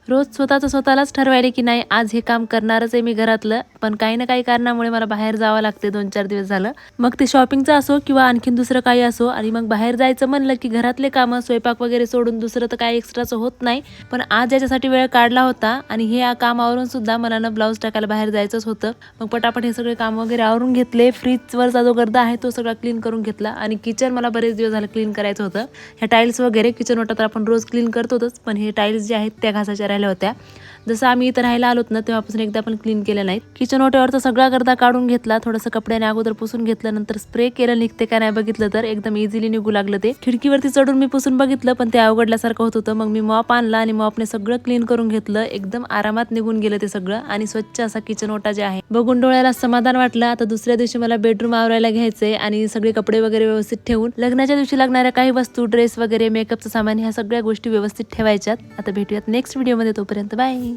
रोज स्वतःलाच ठरवायले की नाही आज हे काम करणारच आहे मी घरातलं, पण काही ना काही कारणामुळे मला बाहेर जावं लागते 2-4 दिवस झालं. मग ते शॉपिंगचं असो किंवा आणखीन दुसरं काही असो, आणि मग बाहेर जायचं म्हणलं की घरातले कामं स्वयंपाक वगैरे सोडून दुसरं तर काही एक्स्ट्राचं होत नाही. पण आज याच्यासाठी वेळ काढला होता आणि हे काम आवरून सुद्धा मला ना ब्लाऊज टाकायला बाहेर जायचंच होतं. मग पटापट हे सगळे काम वगैरे आवरून घेतले. फ्रीजवरचा जो गर्दा आहे तो सगळा क्लीन करून घेतला आणि किचन मला बरेच दिवस झालं क्लीन करायचं होतं. ह्या टाईल्स वगैरे किचन ओटा तर आपण रोज क्लीन करतोच, पण हे टाईल्स जे आहेत त्या घासाच्या राहिल्या होत्या. जसं आम्ही इथं राहायला आलोत ना तेव्हापासून एकदा पण क्लीन केलं नाही. किचन ओट्यावरचा सगळा गर्दा काढून घेतला, थोडंसं कपड्याने अगोदर पुसून घेतलं, नंतर स्प्रे केलं निघते का नाही बघितलं तर एकदम इझिली निघू लागलं. ते खिडकीवरती चढून मी पुसून बघितलं पण ते अवघडल्यासारखं होत होतं. मग मी मॉप आणला आणि मॉपने सगळं क्लीन करून घेतलं. एकदम आरामात निघून गेलं ते सगळं आणि स्वच्छ असा किचन ओटा जे आहे बघून डोळ्याला समाधान वाटलं. आता दुसऱ्या दिवशी मला बेडरूम आवरायला घ्यायचंय आणि सगळे कपडे वगैरे व्यवस्थित ठेवून लग्नाच्या दिवशी लागणाऱ्या काही वस्तू, ड्रेस वगैरे, मेकअपचं सामान, ह्या सगळ्या गोष्टी व्यवस्थित ठेवायच्यात. आता भेटूयात नेक्स्ट व्हिडिओमध्ये, तोपर्यंत बाय.